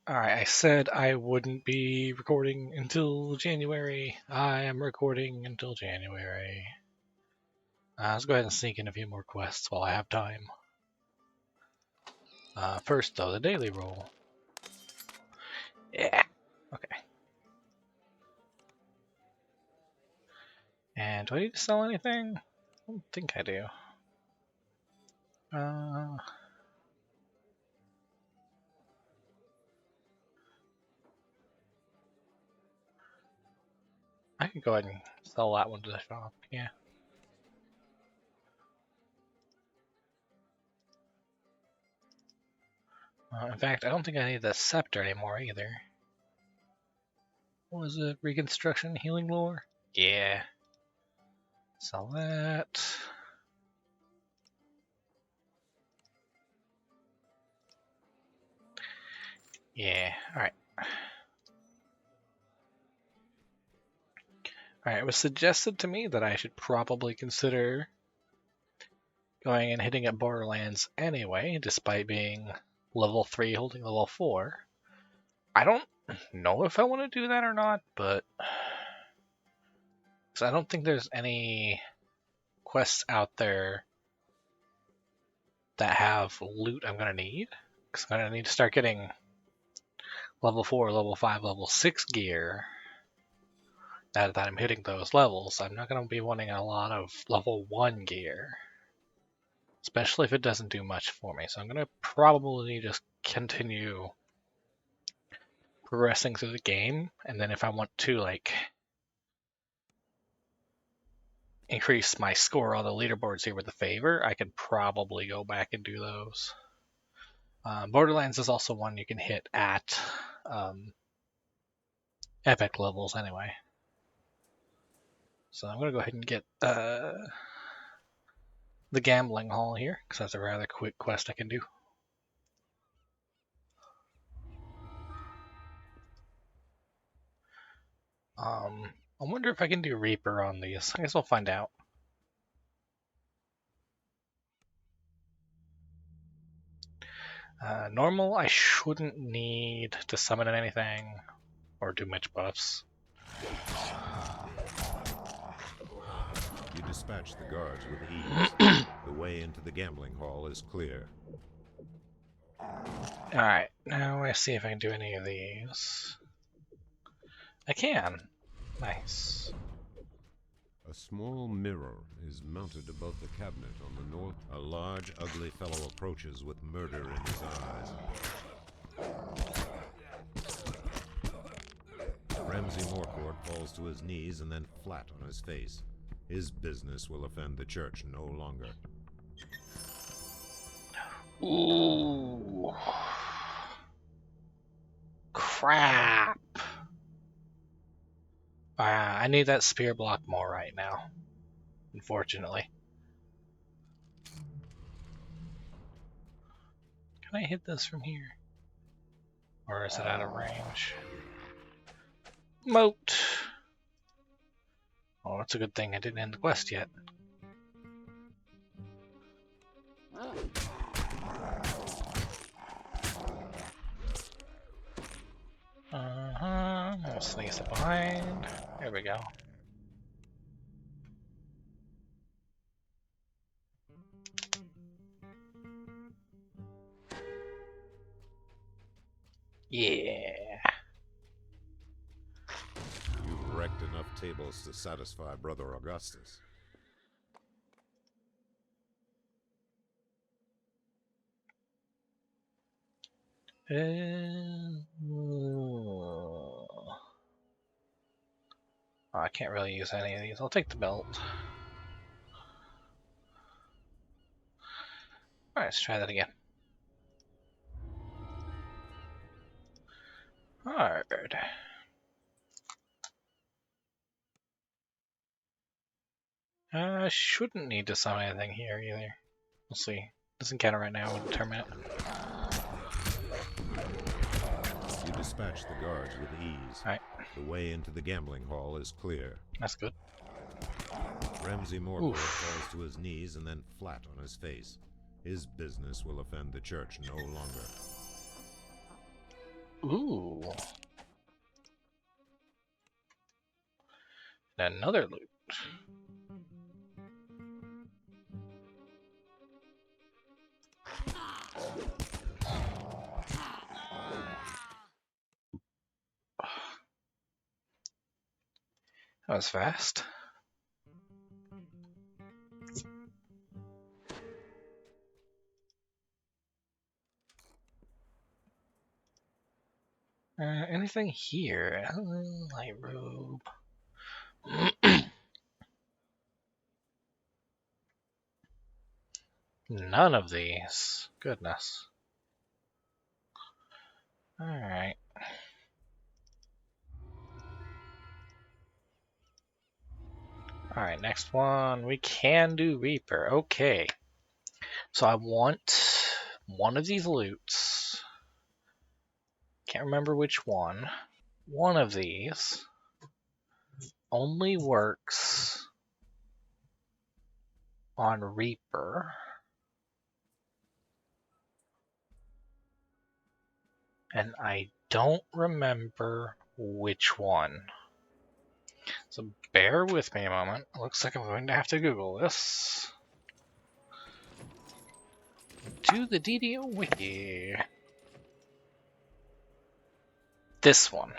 Alright, I said I wouldn't be recording until January. I am recording until January. Let's go ahead and sneak in a few more quests while I have time. First, though, the daily roll. Yeah. Okay. And do I need to sell anything? I don't think I do. I could go ahead and sell that one to the shop, yeah. In fact, I don't think I need the scepter anymore either. What was it? Reconstruction healing lore? Yeah. Sell that. Yeah, alright. Alright, it was suggested to me that I should probably consider going and hitting at Borderlands anyway, despite being level 3 holding level 4. I don't know if I want to do that or not, but I don't think there's any quests out there that have loot I'm going to need, because I'm going to need to start getting level 4, level 5, level 6 gear now that I'm hitting those levels. I'm not going to be wanting a lot of level 1 gear, especially if it doesn't do much for me. So I'm going to probably just continue progressing through the game, and then if I want to like increase my score on the leaderboards here with a favor, I could probably go back and do those. Borderlands is also one you can hit at epic levels anyway. So I'm going to go ahead and get the gambling hall here, because that's a rather quick quest I can do. I wonder if I can do Reaper on these. I guess we'll find out. Normal, I shouldn't need to summon anything or do much buffs. You dispatch the guards with ease. The way into the gambling hall is clear. Alright, now I see if I can do any of these. I can. Nice. A small mirror is mounted above the cabinet on the north. A large, ugly fellow approaches with murder in his eyes. Ramsay Morcourt falls to his knees and then flat on his face. His business will offend the church no longer. Ooh. Crap. I need that spear block more right now, unfortunately. Can I hit this from here? Or is it out of range? Mote! Oh, that's a good thing I didn't end the quest yet. I'll sneeze it behind. There we go. Yeah. You've wrecked enough tables to satisfy Brother Augustus. Oh, I can't really use any of these. I'll take the belt. Alright, let's try that again. Hard. I shouldn't need to summon anything here either. We'll see. Doesn't count right now. We'll determine it. You dispatch the guards with ease. Alright. The way into the gambling hall is clear. That's good. Ramsay Morcourt falls to his knees and then flat on his face. His business will offend the church no longer. Ooh. And another loot. That was fast. Anything here? Light robe. None of these. Goodness. Alright. Alright, next one. We can do Reaper. Okay. So I want one of these loots. Can't remember which one. One of these only works on Reaper. And I don't remember which one. So bear with me a moment. Looks like I'm going to have to Google this. To the DDO wiki. This one.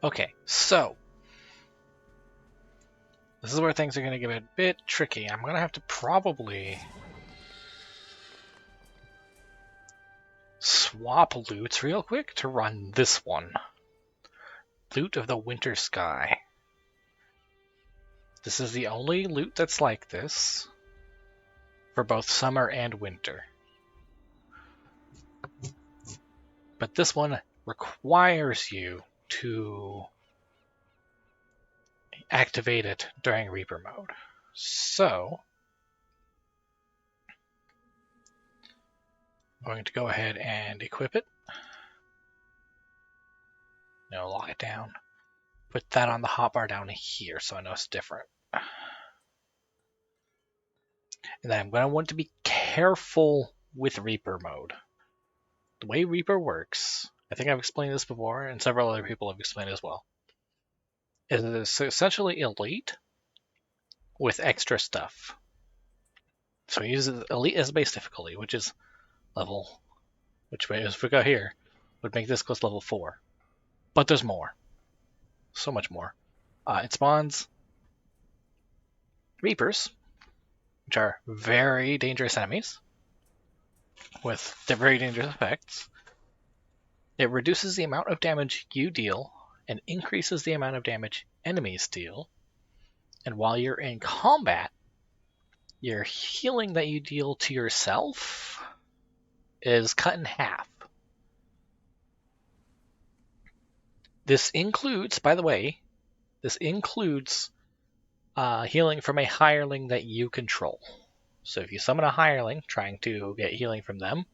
Okay, so this is where things are going to get a bit tricky. I'm going to have to probably swap loots real quick to run this one. Loot of the Winter Sky. This is the only loot that's like this for both summer and winter. But this one requires you to activate it during Reaper mode. So I'm going to go ahead and equip it. No, lock it down. Put that on the hotbar down here so I know it's different. And then I'm going to want to be careful with Reaper mode. The way Reaper works, I think I've explained this before, and several other people have explained as well, is it's essentially elite with extra stuff. So he uses elite as base difficulty, which is level, which if we go here, would make this close to level 4. But there's more. So much more. It spawns Reapers, which are very dangerous enemies with very dangerous effects. It reduces the amount of damage you deal and increases the amount of damage enemies deal. And while you're in combat, your healing that you deal to yourself is cut in half. This includes, by the way, healing from a hireling that you control. So if you summon a hireling trying to get healing from them,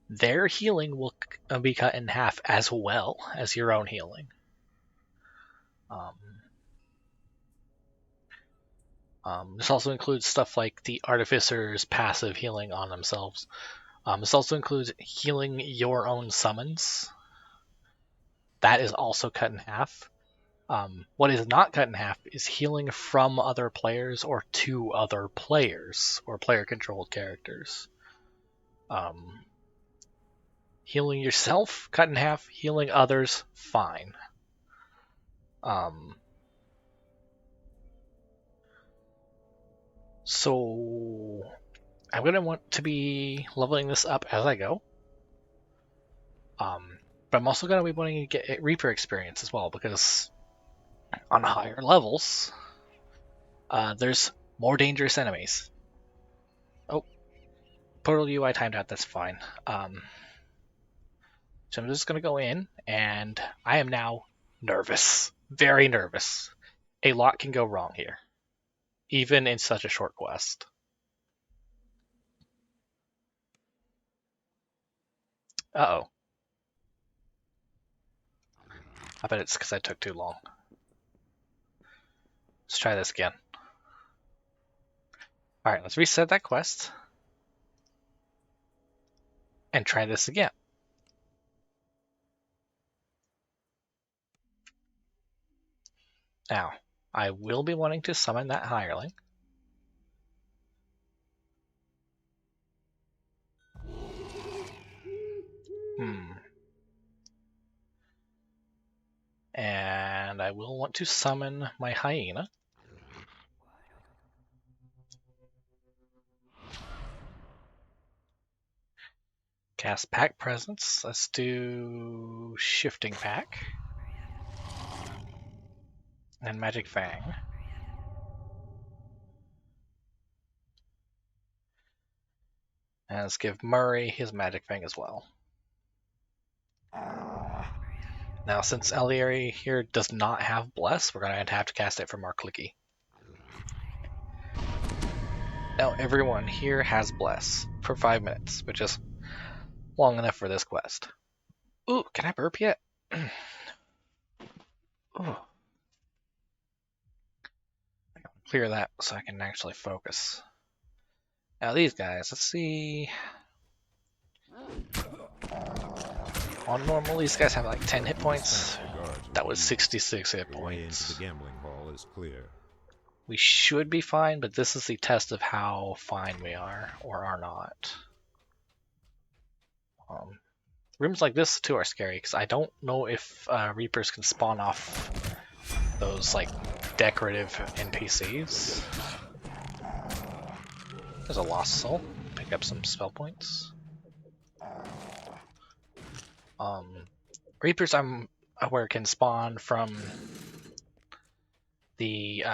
their healing will be cut in half as well as your own healing. This also includes stuff like the Artificer's passive healing on themselves. This also includes healing your own summons. That is also cut in half. What is not cut in half is healing from other players or to other players or player-controlled characters. Healing yourself, cut in half. Healing others, fine. So I'm going to want to be leveling this up as I go. But I'm also going to be wanting to get Reaper experience as well, because on higher levels, there's more dangerous enemies. Oh, Portal UI timed out, that's fine. So I'm just going to go in, and I am now nervous. Very nervous. A lot can go wrong here, even in such a short quest. Uh-oh. I bet it's because I took too long. Let's try this again. Alright, let's reset that quest. And try this again. Now, I will be wanting to summon that hireling. And I will want to summon my hyena. Cast Pack Presence. Let's do Shifting Pack. And Magic Fang. And let's give Murray his Magic Fang as well. Now, since Eliari here does not have Bless, we're going to have to cast it from our clicky. Now, everyone here has Bless for 5 minutes, which is long enough for this quest. Ooh, can I burp yet? Ooh. Clear that so I can actually focus. Now, these guys, let's see. On normal, these guys have like 10 hit points. That was 66 hit The way into points. the gambling hall is clear. We should be fine, but this is the test of how fine we are or are not. Rooms like this too are scary because I don't know if Reapers can spawn off those like decorative NPCs. There's a Lost Soul. Pick up some spell points. Reapers, I'm aware, can spawn from the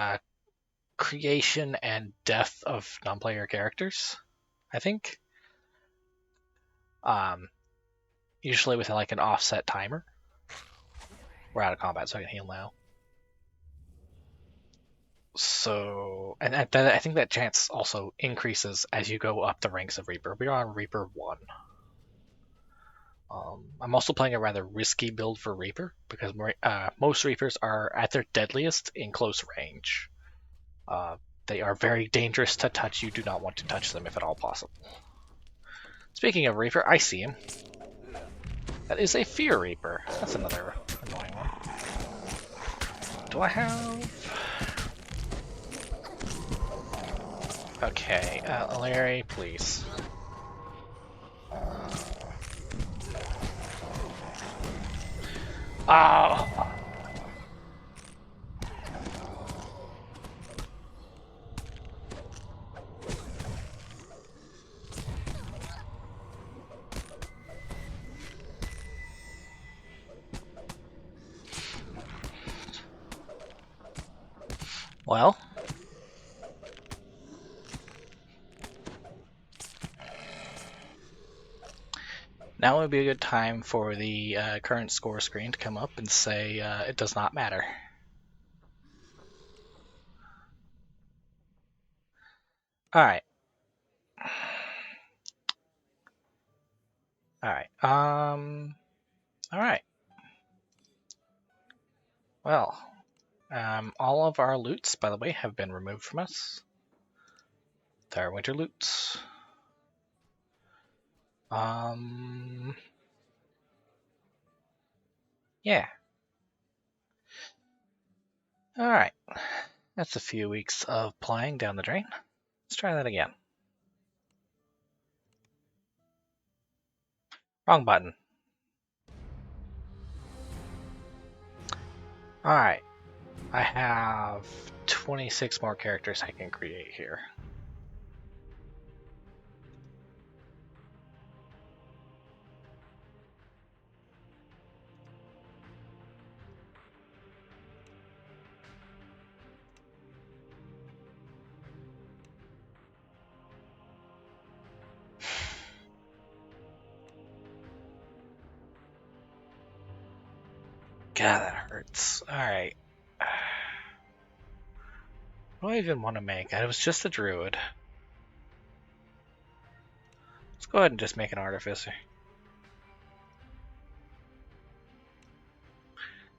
creation and death of non-player characters, I think. Usually with like an offset timer. We're out of combat, so I can heal now. So, and I think that chance also increases as you go up the ranks of Reaper. We're on Reaper 1. I'm also playing a rather risky build for Reaper because most Reapers are at their deadliest in close range. They are very dangerous to touch. You do not want to touch them if at all possible. Speaking of Reaper, I see him. That is a Fear Reaper. That's another annoying one. Do I have... Okay, Larry, please. Oh! Well, now would be a good time for the current score screen to come up and say it does not matter. Alright. Alright. Alright. Well, all of our loots, by the way, have been removed from us. They're winter loots. Yeah. Alright. That's a few weeks of playing down the drain. Let's try that again. Wrong button. Alright. I have 26 more characters I can create here. God, that hurts. Alright. What do I even want to make? I was just a druid. Let's go ahead and just make an artificer.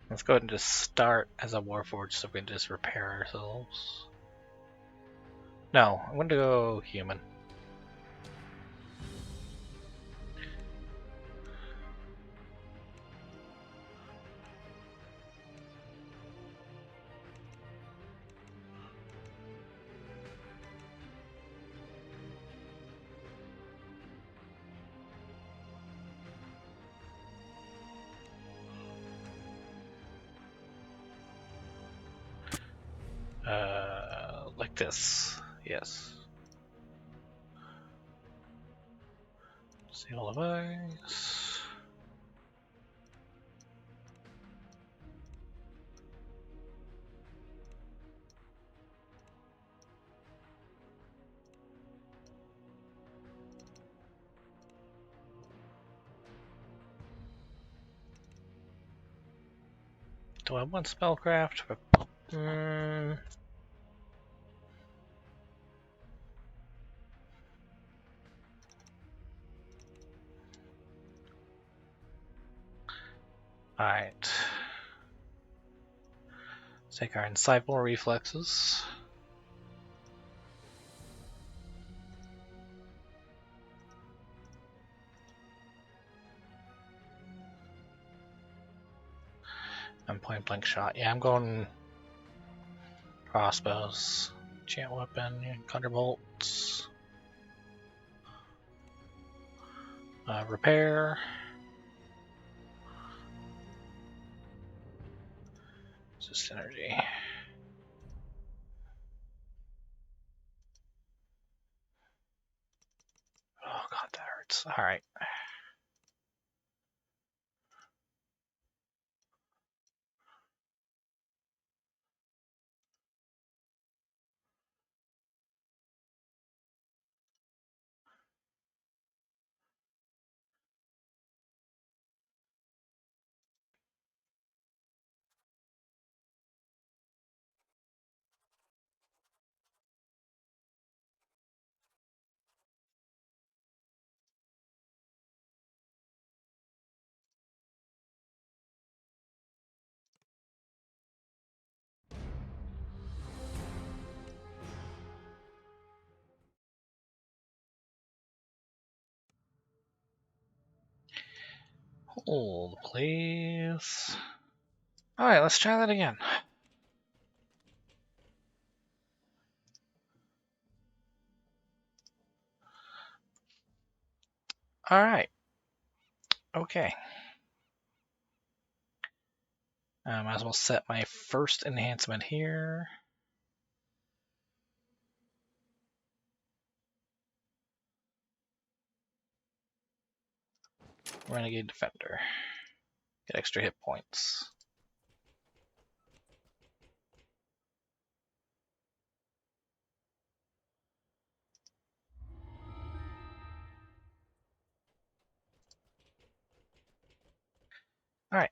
Let's go ahead and just start as a warforged so we can just repair ourselves. No, I'm going to go human. this. Yes. Seal device. Do I want spellcraft? Alright. Let's take our insightful reflexes. And point blank shot. Yeah, I'm going crossbows. Enchant weapon, thunderbolts. Repair. Just energy. Oh god, that hurts. Alright. Hold, please. Alright, let's try that again. Alright. Okay. I might as well set my first enhancement here. Renegade Defender. Get extra hit points. Alright.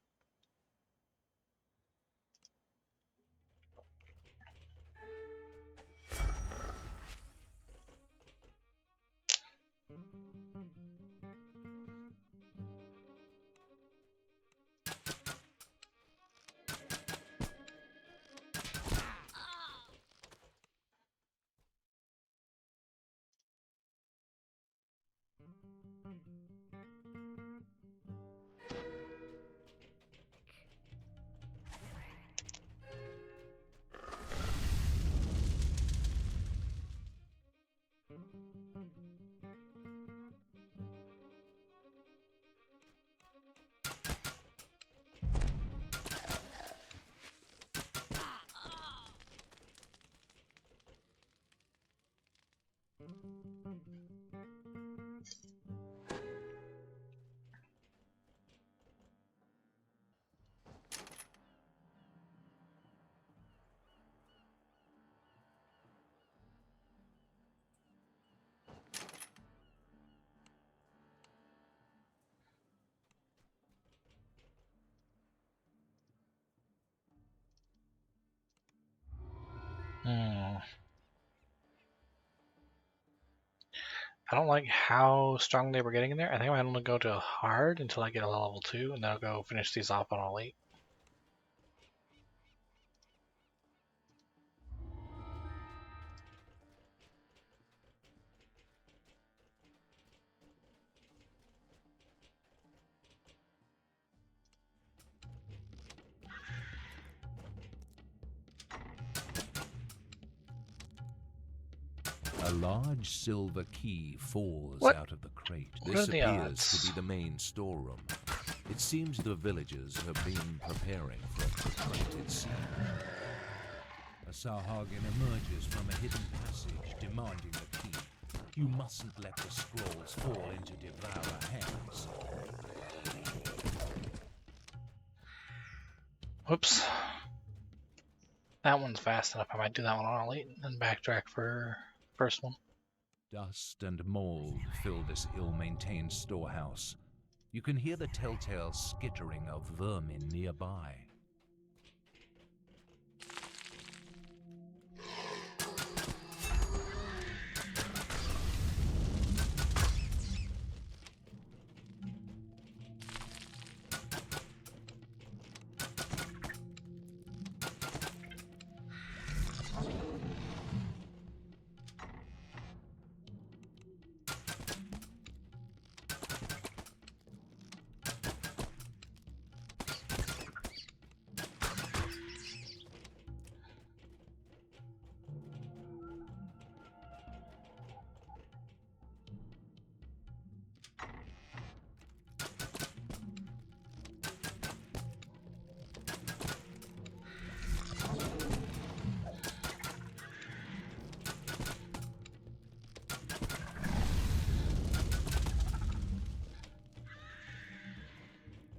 I don't like how strong they were getting in there. I think I'm gonna go to hard until I get a level 2, and then I'll go finish these off on elite. A large silver key falls What? out of the crate. What This are the appears odds? to be the main storeroom. It seems the villagers have been preparing for a protracted siege. A Sarhagan emerges from a hidden passage, demanding the key. You mustn't let the scrolls fall into devourer hands. Whoops. That one's fast enough. I might do that one on elite and then backtrack for first one. Dust and mold fill this ill-maintained storehouse. You can hear the telltale skittering of vermin nearby.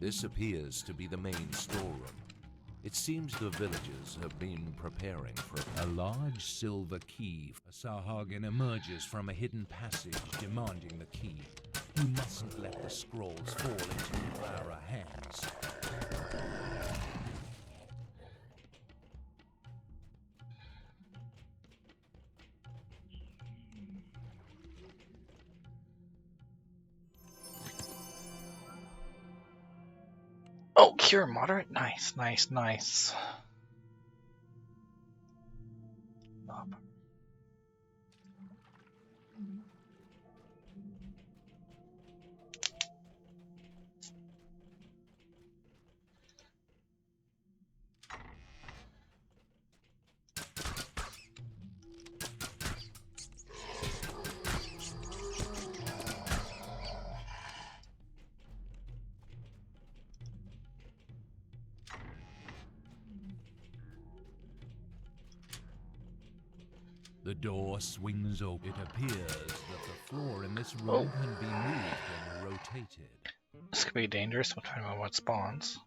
This appears to be the main storeroom. It seems the villagers have been preparing for a large silver key. A Sarhagan emerges from a hidden passage, demanding the key. You mustn't let the scrolls fall into devourer hands. Oh, cure moderate. Nice, nice, nice. The door swings open. It appears that the floor in this room can be moved and rotated. This could be dangerous depending on what spawns.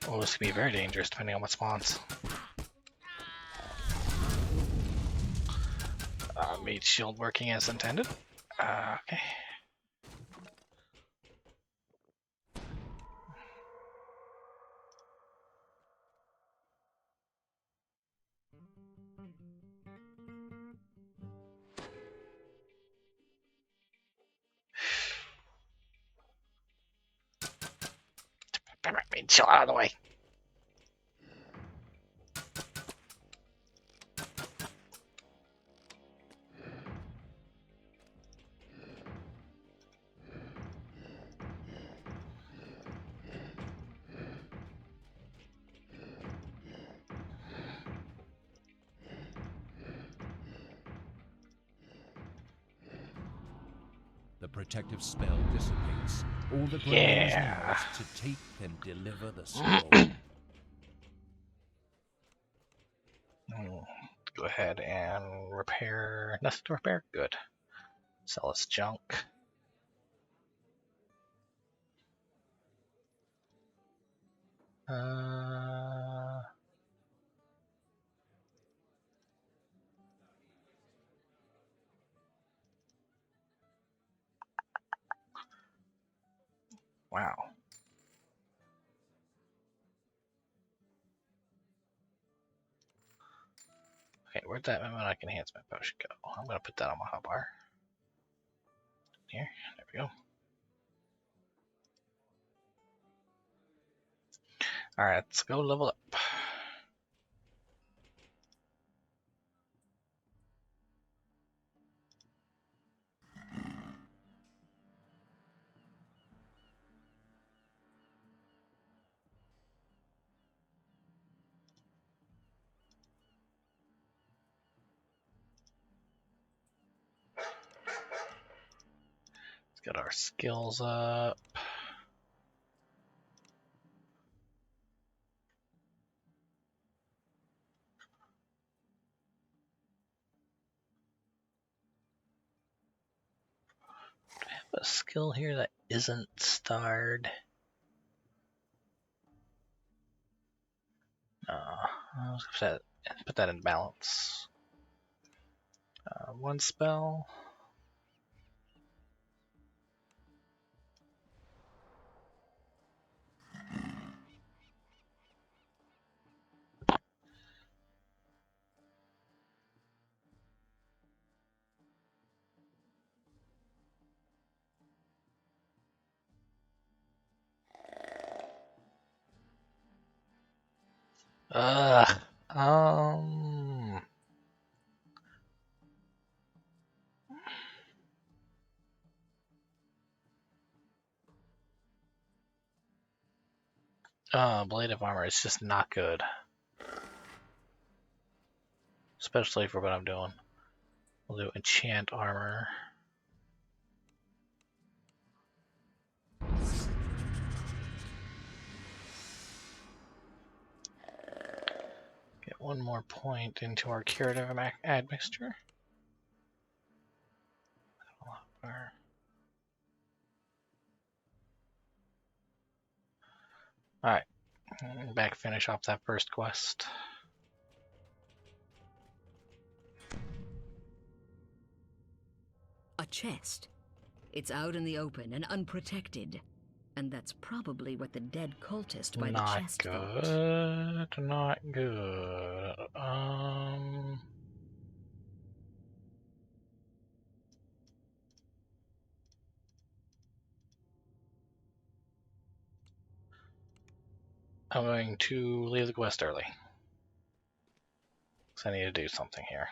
Oh, this could be very dangerous depending on what spawns. Mage shield working as intended. Okay. Mage shield out of the way. The protective spell dissipates. All that remains now is to take and deliver the scroll. Go ahead and repair. Nothing to repair? Good. Sell this junk. Wow. Okay, where'd that mnemonic enhancement potion go? I'm gonna put that on my hotbar. Here, there we go. Alright, let's go level up. Let's get our skills up. a skill here that isn't starred. Let's put that in balance. One spell. Um. Blade of Armor is just not good. Especially for what I'm doing. We'll do Enchant Armor. Get one more point into our Curative Admixture. Alright. Back finish off that first quest. A chest. It's out in the open and unprotected. And that's probably what the dead cultist by the chest thought. Not good. I'm going to leave the quest early. Because I need to do something here.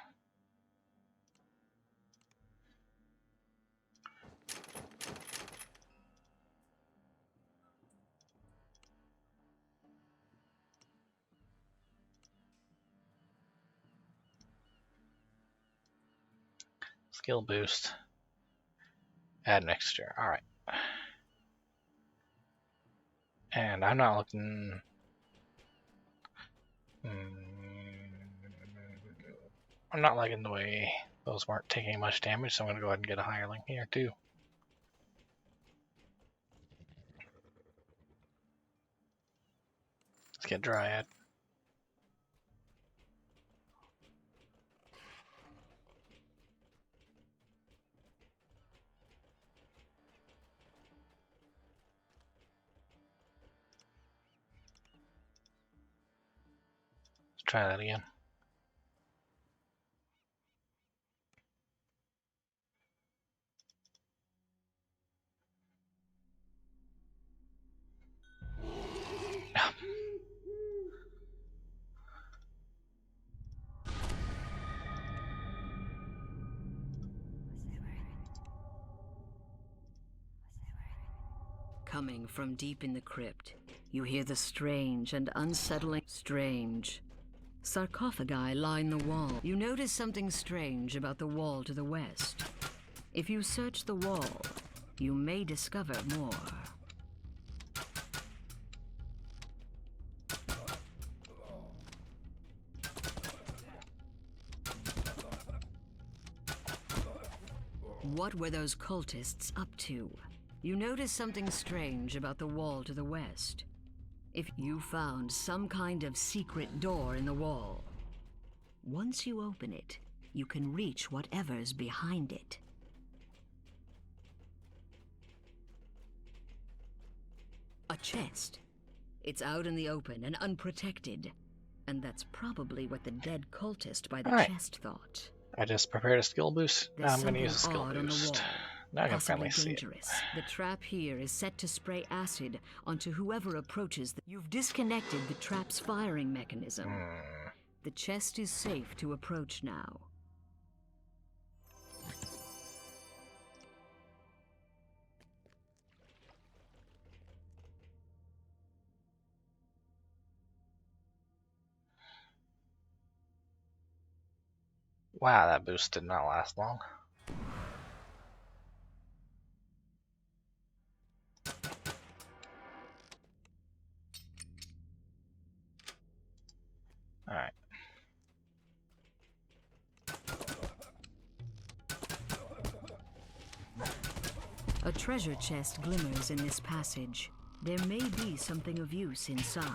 Skill boost. Admixture. Alright. And I'm not looking... I'm not liking the way those weren't taking much damage, so I'm going to go ahead and get a hireling here too. Let's get Dryad. Let's try that again. Coming from deep in the crypt, you hear the strange and unsettling strange. Sarcophagi line the wall. You notice something strange about the wall to the west. If you search the wall, you may discover more. What were those cultists up to? You notice something strange about the wall to the west. If you found some kind of secret door in the wall, once you open it, you can reach whatever's behind it. A chest. It's out in the open and unprotected. And that's probably what the dead cultist by the chest thought. I just prepared a skill boost. Now I'm going to use a skill There's boost. Now I can finally see it. The trap here is set to spray acid onto whoever approaches. You've disconnected the trap's firing mechanism. The chest is safe to approach now. Wow, that boost did not last long. Alright. A treasure chest glimmers in this passage. There may be something of use inside.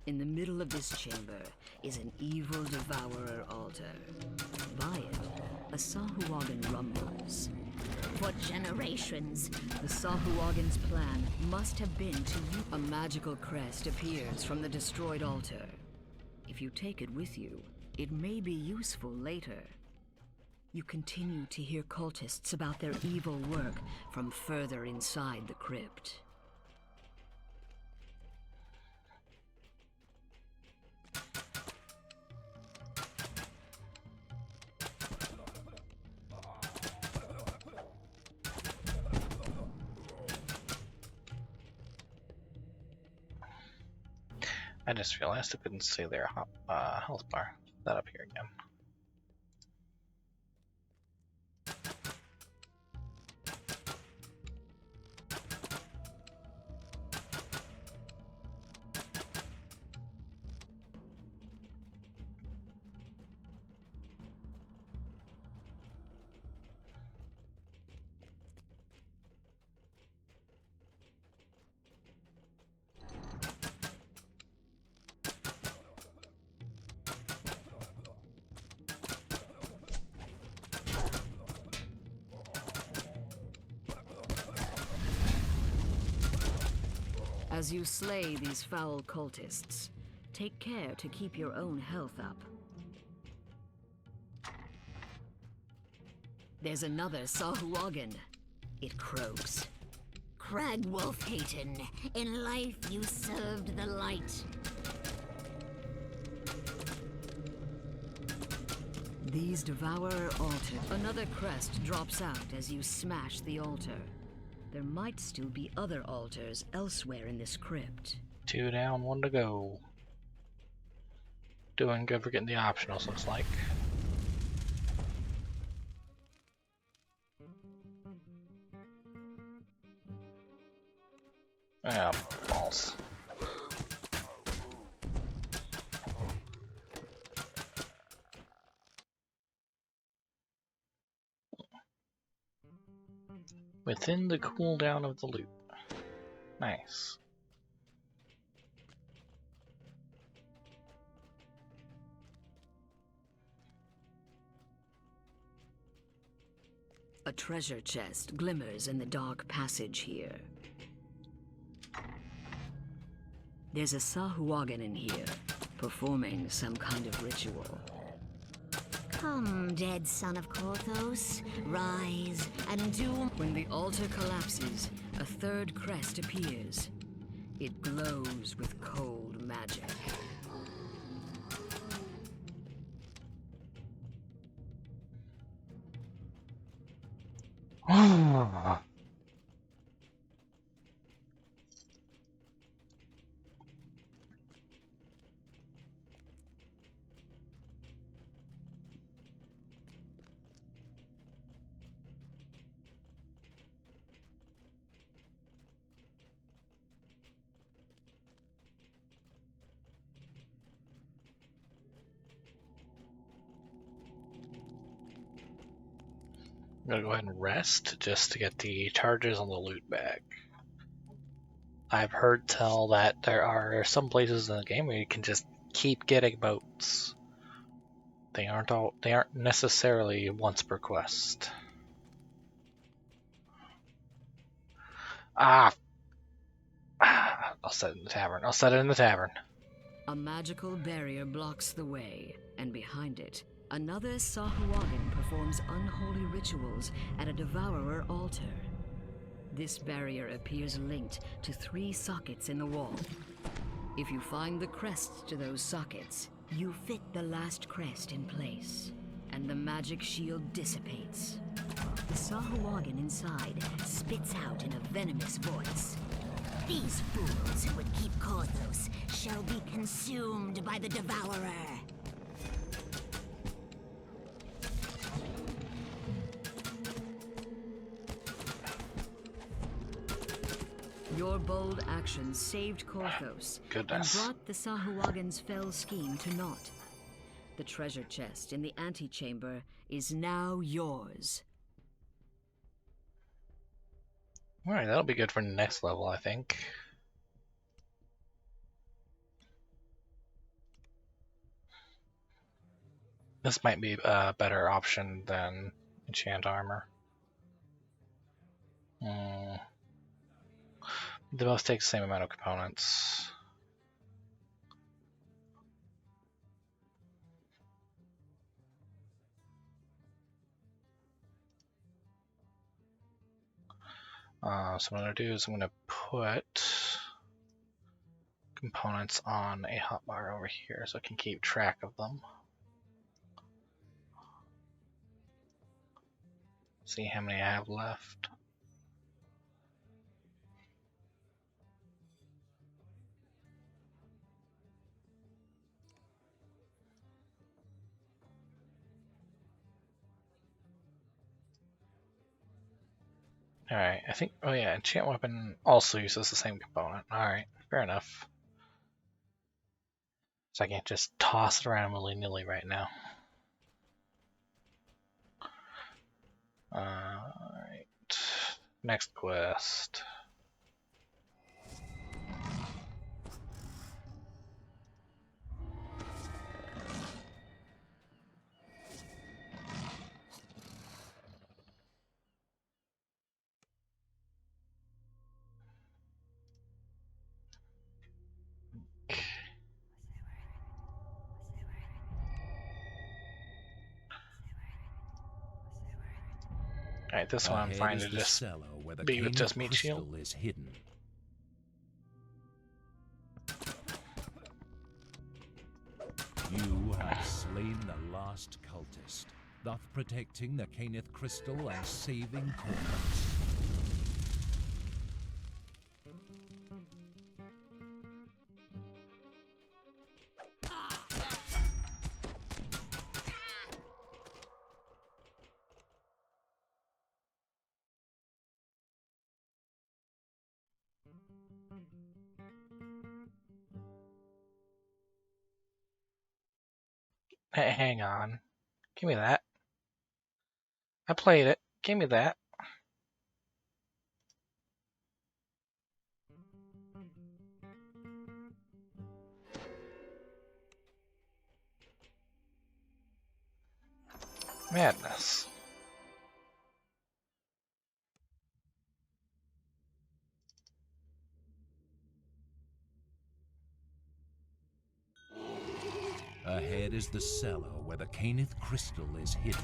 In the middle of this chamber is an evil devourer altar. By it, a Sahuagin rumbles. For generations, The Sahuagin's plan must have been to use... A magical crest appears from the destroyed altar. If you take it with you, it may be useful later. You continue to hear cultists about their evil work from further inside the crypt. I just realized I couldn't see their health bar. That up here again. As you slay these foul cultists, take care to keep your own health up. There's another Sahuagin. It croaks. Crag Wolf Heyton, in life you served the light. These Devourer altar. Another crest drops out as you smash the altar. There might still be other altars elsewhere in this crypt. 2 down, 1 to go. Doing good for getting the optionals, looks like. Ah, balls. Within the cooldown of the loop. Nice. A treasure chest glimmers in the dark passage here. There's a Sahuagin in here, performing some kind of ritual. Come, dead son of Korthos, rise and do... When the altar collapses, a third crest appears. It glows with cold magic. I'm gonna go ahead and rest just to get the charges on the loot bag. I've heard tell that there are some places in the game where you can just keep getting motes. They aren't necessarily once per quest. I'll set it in the tavern. I'll set it in the tavern. A magical barrier blocks the way, and behind it, another Sahuagin performs unholy rituals at a Devourer altar. This barrier appears linked to 3 sockets in the wall. If you find the crests to those sockets, you fit the last crest in place, and the magic shield dissipates. The Sahuagin inside spits out in a venomous voice. These fools who would keep Korthos shall be consumed by the Devourer. Your Your bold actions saved Korthos Goodness. and brought the Sahuagin's fell scheme to naught. The treasure chest in the antechamber is now yours. Alright, that'll be good for next level, I think. This might be a better option than enchant armor. They both take the same amount of components. So what I'm going to do is I'm going to put components on a hotbar over here so I can keep track of them. See how many I have left. Alright, I think, oh yeah, enchant weapon also uses the same component. Alright, fair enough. So I can't just toss it around willy-nilly right now. Alright, next quest. Alright, this one I'm Ahead fine is to the just cellar where the be with Cained just meat shield. crystal is hidden. You have slain the last cultist, thus protecting the Cained crystal and saving Korthos. Hey, hang on. Give me that. I played it. Give me that. Madness. Ahead is the cellar where the Cained crystal is hidden.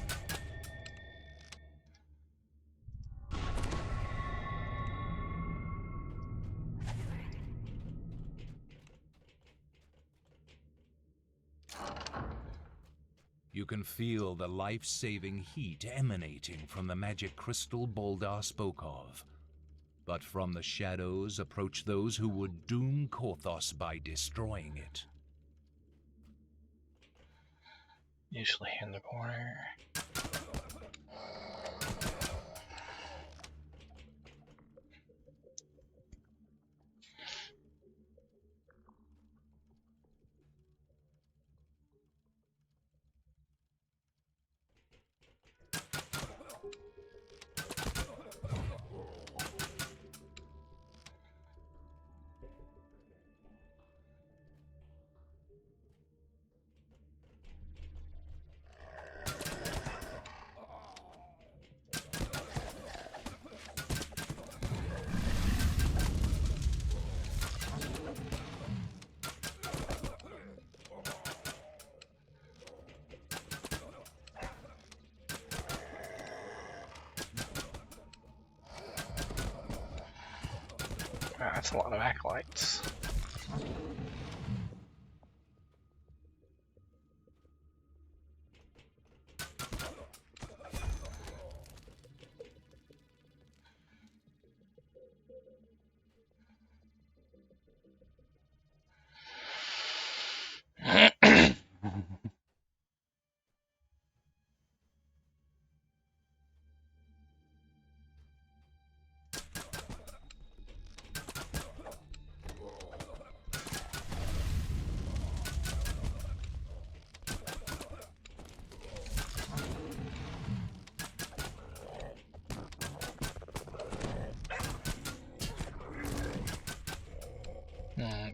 You can feel the life-saving heat emanating from the magic crystal Boldar spoke of. But from the shadows approach those who would doom Korthos by destroying it. Usually in the corner. That's a lot of acolytes.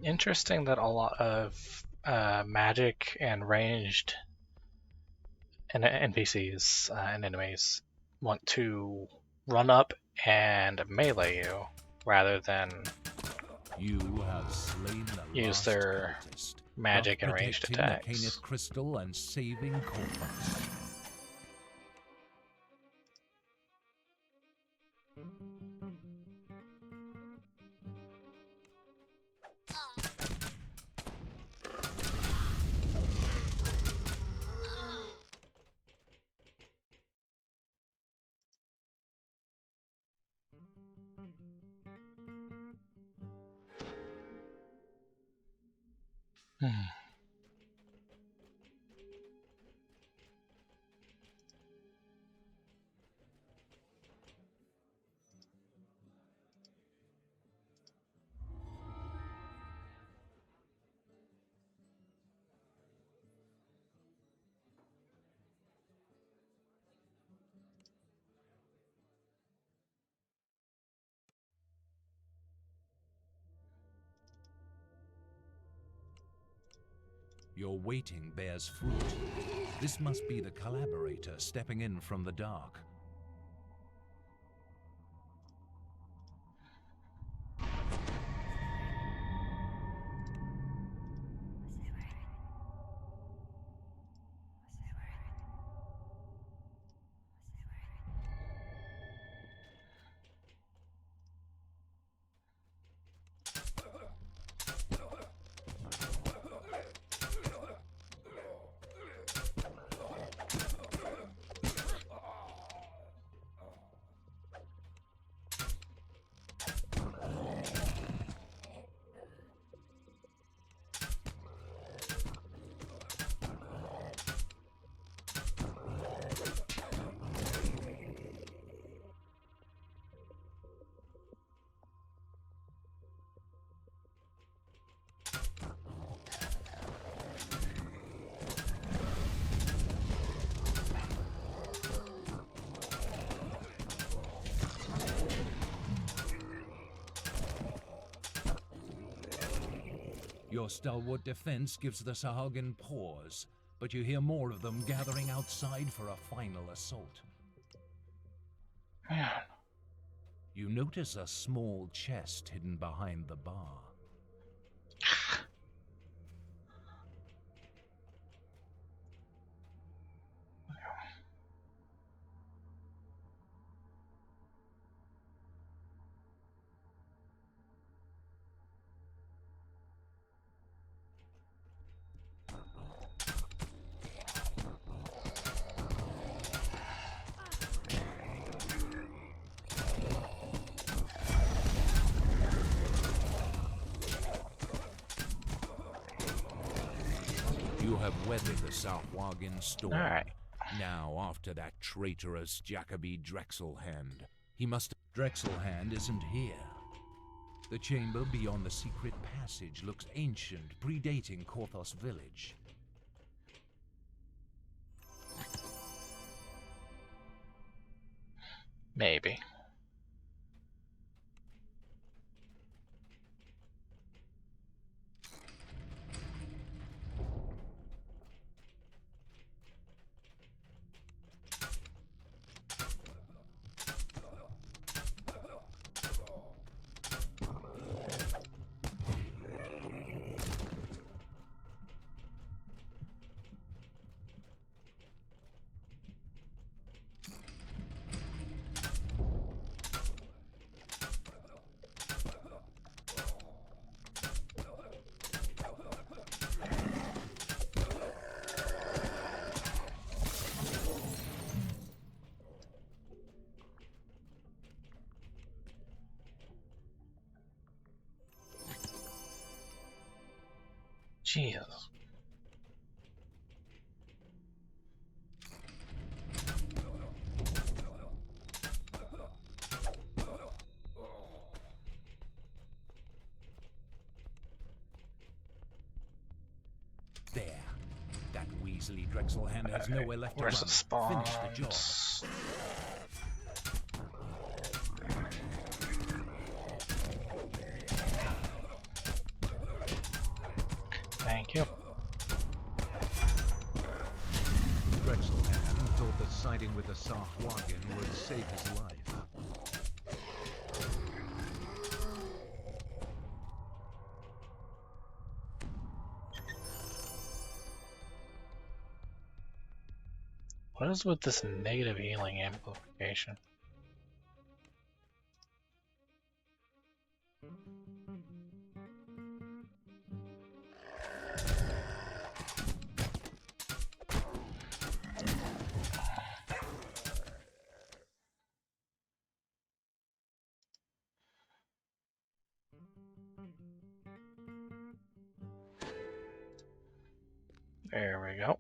Interesting that a lot of magic and ranged NPCs and enemies want to run up and melee you rather than You have slain the use last their cultist, magic thus and ranged protecting the attacks. Cainith crystal and saving Korthos. Hmm. Your waiting bears fruit. This must be the collaborator stepping in from the dark. Your stalwart defense gives the Sahagin pause, but you hear more of them gathering outside for a final assault. Man. You notice a small chest hidden behind the bar. You have weathered the Southwagon storm. All right. Now, after that traitorous Jacoby Drexelhand, Drexelhand isn't here. The chamber beyond the secret passage looks ancient, predating Korthos village. Maybe. Jesus. There. That Weasley Drexelhand has nowhere left to run. Where's the spawn? Finish the job. Thank you. Pretzelman thought that siding with the Sahuagin would save his life. What is with this negative healing amplification? There we go.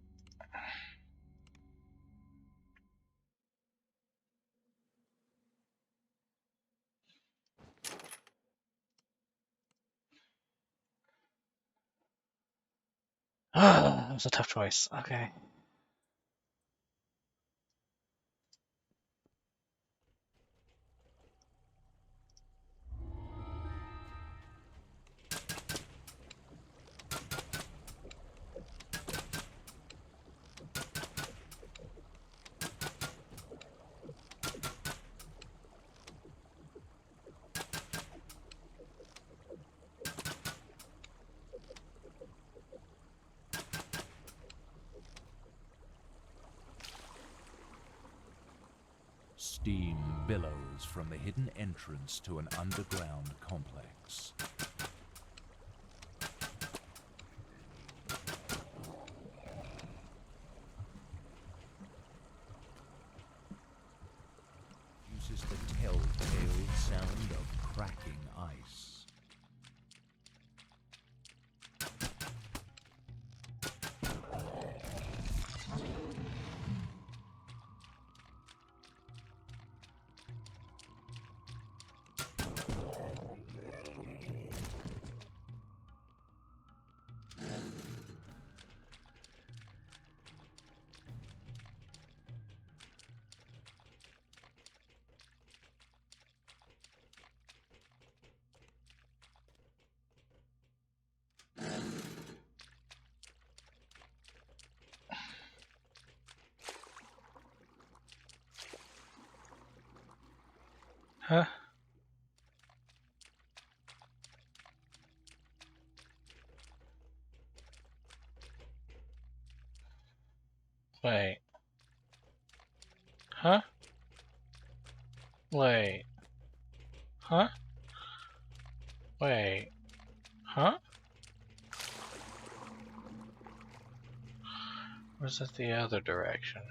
That was a tough choice. Okay. Steam billows from the hidden entrance to an underground complex. Uses the telltale sound of cracking ice. Huh? Wait. Huh? Wait. Huh? Wait. Huh? Or is it the other direction?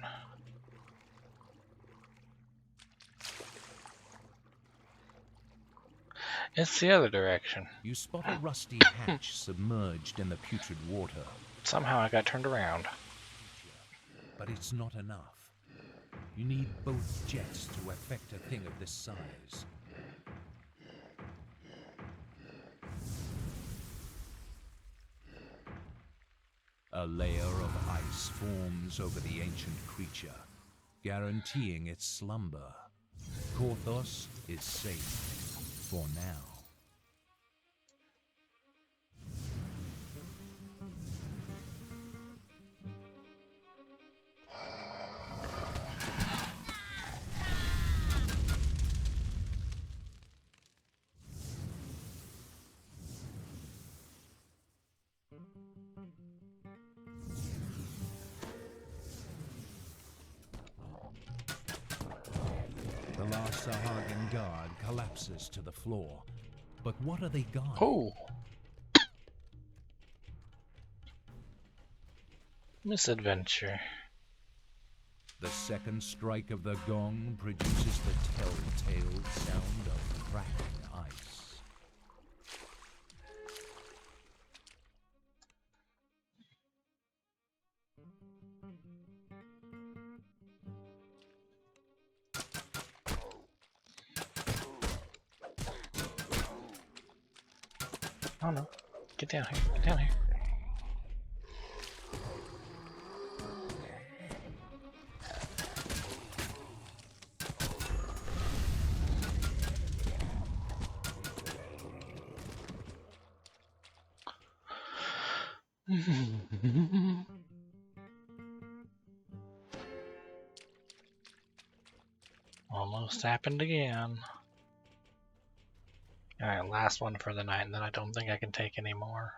It's the other direction. You spot a rusty hatch submerged in the putrid water. Somehow I got turned around. But it's not enough. You need both jets to affect a thing of this size. A layer of ice forms over the ancient creature, guaranteeing its slumber. Korthos is safe. For now. The last Sahuagin guard collapses to the floor. But what are they guarding? Oh! Misadventure. The second strike of the gong produces the telltale sound of cracking ice. Oh no. Get down here. Get down here. Almost happened again. Alright, last one for the night, and then I don't think I can take any more.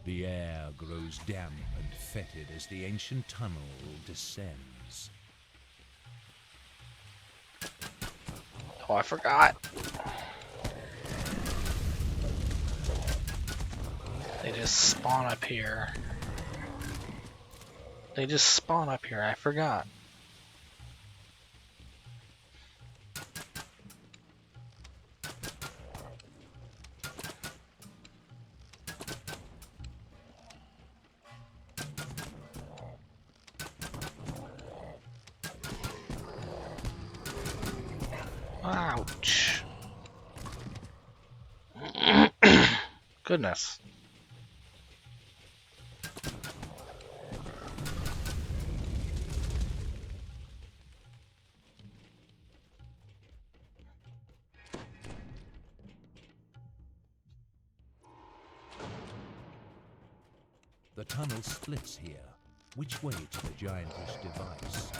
The air grows damp and fetid as the ancient tunnel descends. Oh, I forgot. They just spawn up here. They just spawn up here, I forgot. Ouch. Goodness. The tunnel splits here. Which way to the giantish device?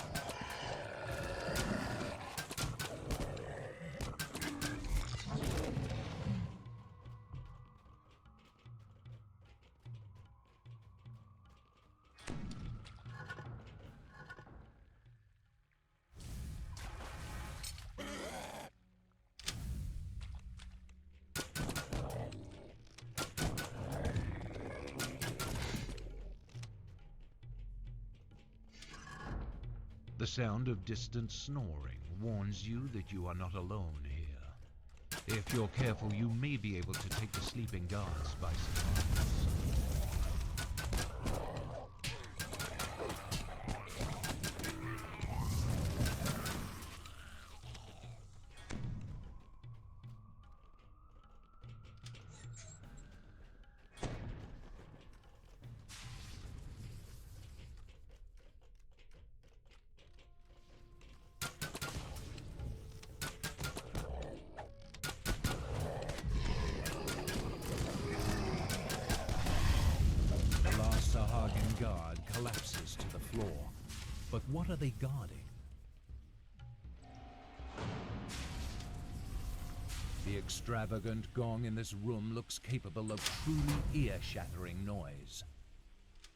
The sound of distant snoring warns you that you are not alone here. If you're careful, you may be able to take the sleeping guards by surprise. Guard collapses to the floor. But what are they guarding? The extravagant gong in this room looks capable of truly ear-shattering noise.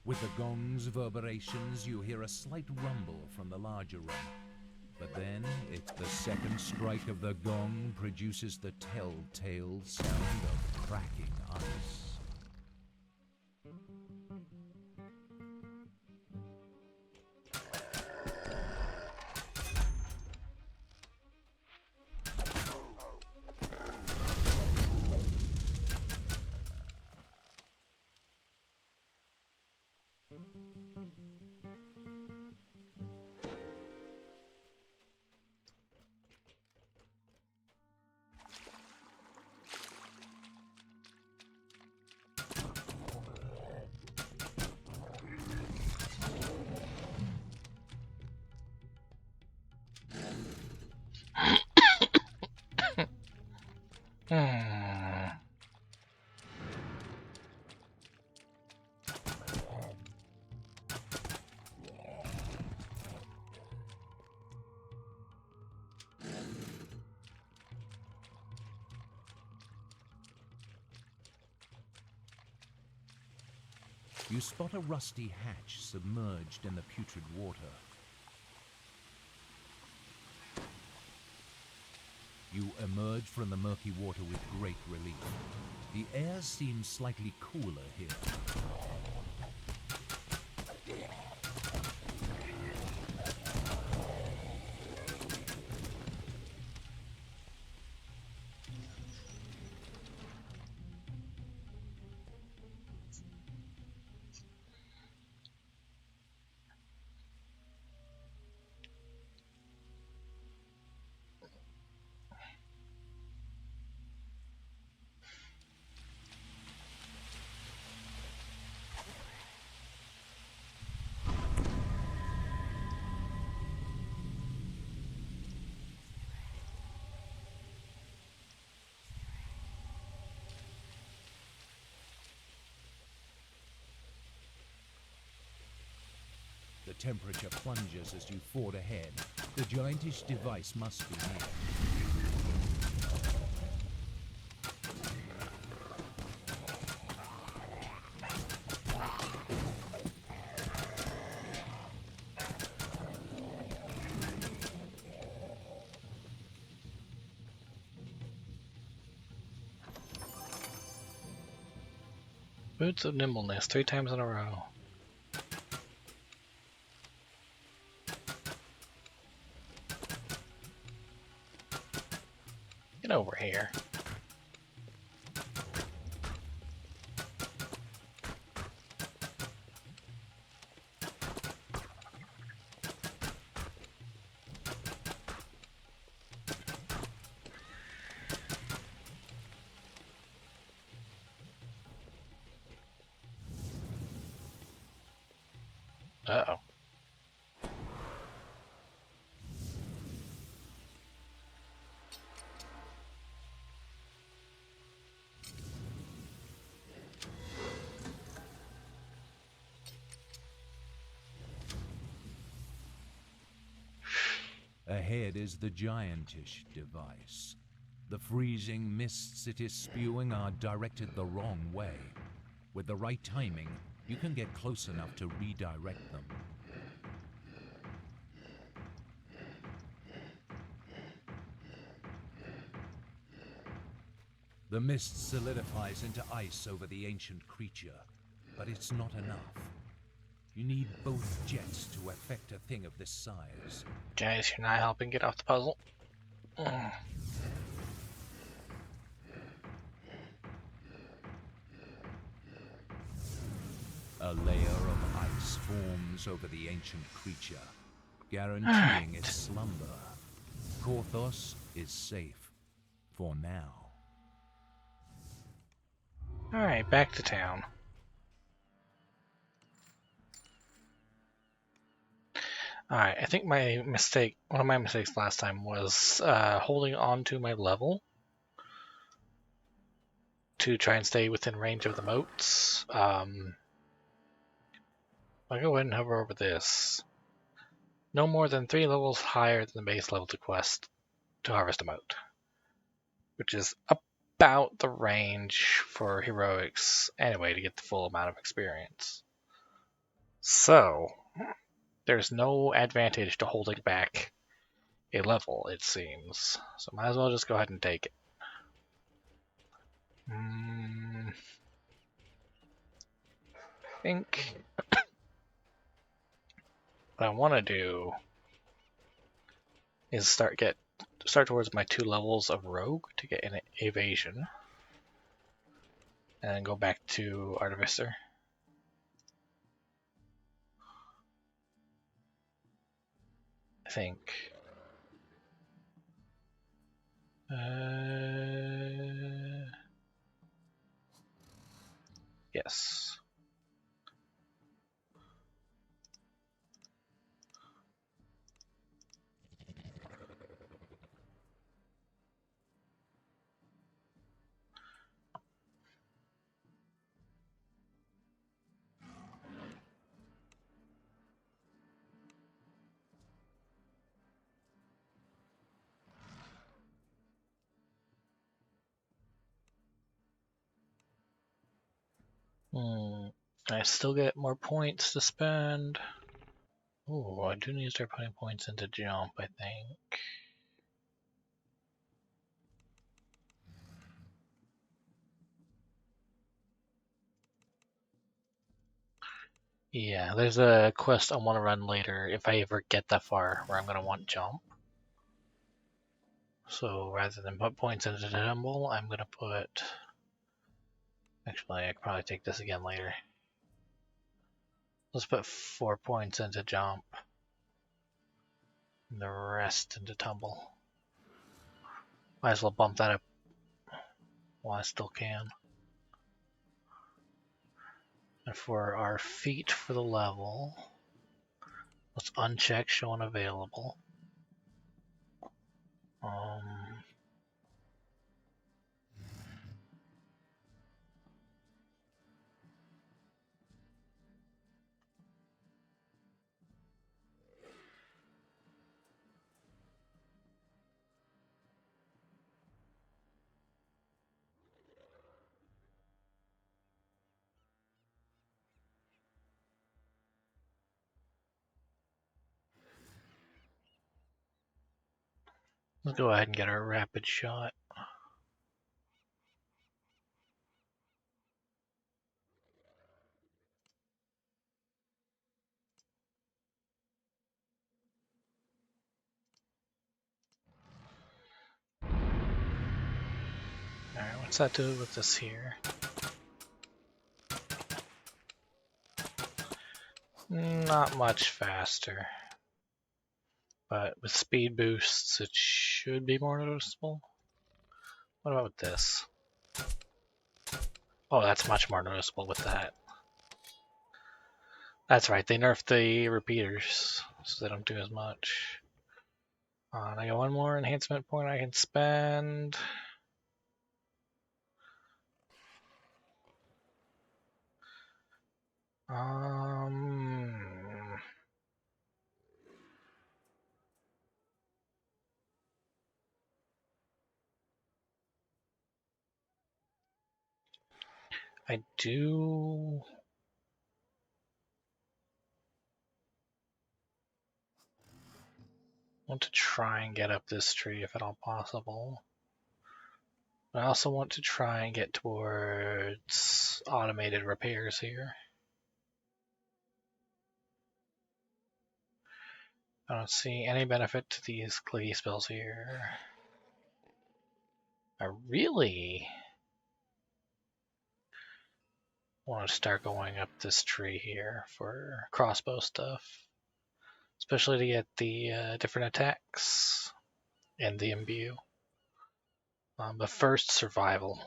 With the gong's reverberations, you hear a slight rumble from the larger room. But then, it's the second strike of the gong produces the telltale sound of cracking ice. You spot a rusty hatch submerged in the putrid water. You emerge from the murky water with great relief. The air seems slightly cooler here. temperature plunges as you ford ahead. The giantish device must be near. Boots of Nimbleness 3 times in a row. Get over here. Uh-oh. Ahead is the giantish device. The freezing mists it is spewing are directed the wrong way. With the right timing, you can get close enough to redirect them. The mist solidifies into ice over the ancient creature, but it's not enough. You need both jets to affect a thing of this size. Guys, you're not helping get off the puzzle. Mm. A layer of ice forms over the ancient creature, guaranteeing its slumber. Korthos is safe. For now. Alright, back to town. Alright, I think one of my mistakes last time was holding on to my level to try and stay within range of the motes. I'll go ahead and hover over this. No more than 3 levels higher than the base level to quest to harvest a mote, which is about the range for heroics anyway to get the full amount of experience. So, there's no advantage to holding back a level, it seems. So might as well just go ahead and take it. I think what I want to do is start towards my 2 levels of rogue to get an evasion, and then go back to artificer. I think. Yes. I still get more points to spend. Ooh, I do need to start putting points into jump, I think. Yeah, there's a quest I want to run later if I ever get that far where I'm going to want jump. So rather than put points into the tumble, I'm going to put... Actually, I could probably take this again later. Let's put 4 points into jump. And the rest into tumble. Might as well bump that up while I still can. And for our feet for the level, let's uncheck show unavailable. Let's go ahead and get our rapid shot. Alright, what's that do with this here? Not much faster. But with speed boosts, it should be more noticeable. What about with this? Oh, that's much more noticeable with that. That's right, they nerfed the repeaters, so they don't do as much. I got one more enhancement point I can spend. I do want to try and get up this tree if at all possible. I also want to try and get towards automated repairs here. I don't see any benefit to these clicky spells here. I really want to start going up this tree here for crossbow stuff, especially to get the different attacks and the imbue. But first, survival.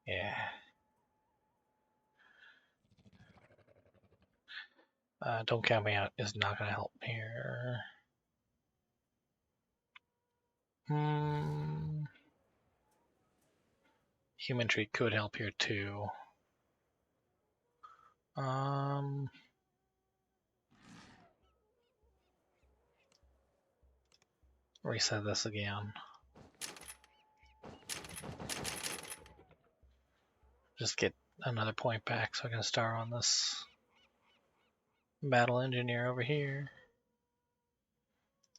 Yeah. Don't count me out is not going to help here. Human tree could help here too. Reset this again. Just get another point back so I can start on this battle engineer over here.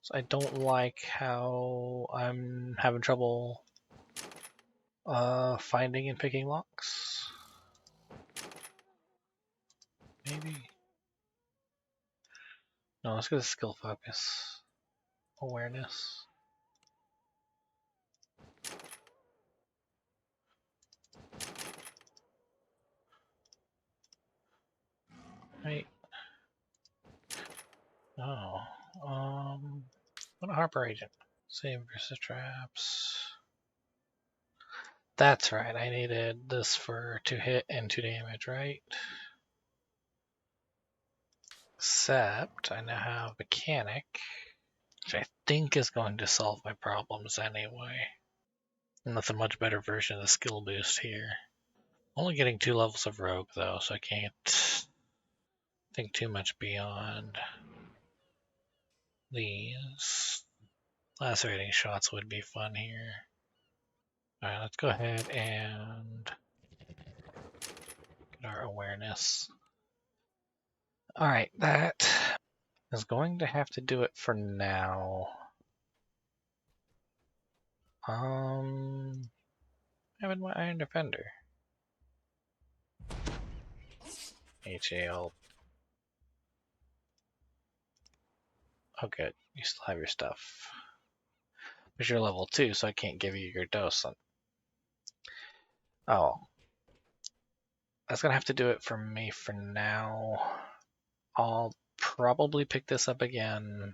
So I don't like how I'm having trouble finding and picking locks. Maybe. No, let's go to skill focus. Awareness. Right. Oh. What a Harper agent. Save versus traps. That's right, I needed this for 2 hit and 2 damage, right? Except I now have mechanic, which I think is going to solve my problems anyway. And that's a much better version of the skill boost here. Only getting 2 levels of rogue though, so I can't think too much beyond these. Lacerating shots would be fun here. Alright, let's go ahead and get our awareness. Alright, that is going to have to do it for now. Having my Iron Defender. HAL. Oh good, you still have your stuff. But you're level 2, so I can't give you your docent. Oh. That's gonna have to do it for me for now. I'll probably pick this up again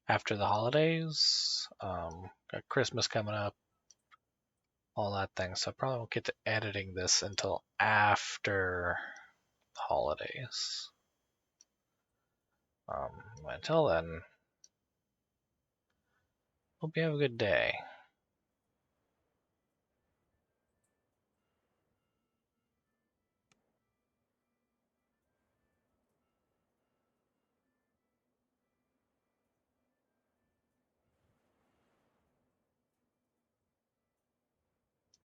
after the holidays. Got Christmas coming up, all that thing. So I probably won't get to editing this until after the holidays. Until then, hope you have a good day.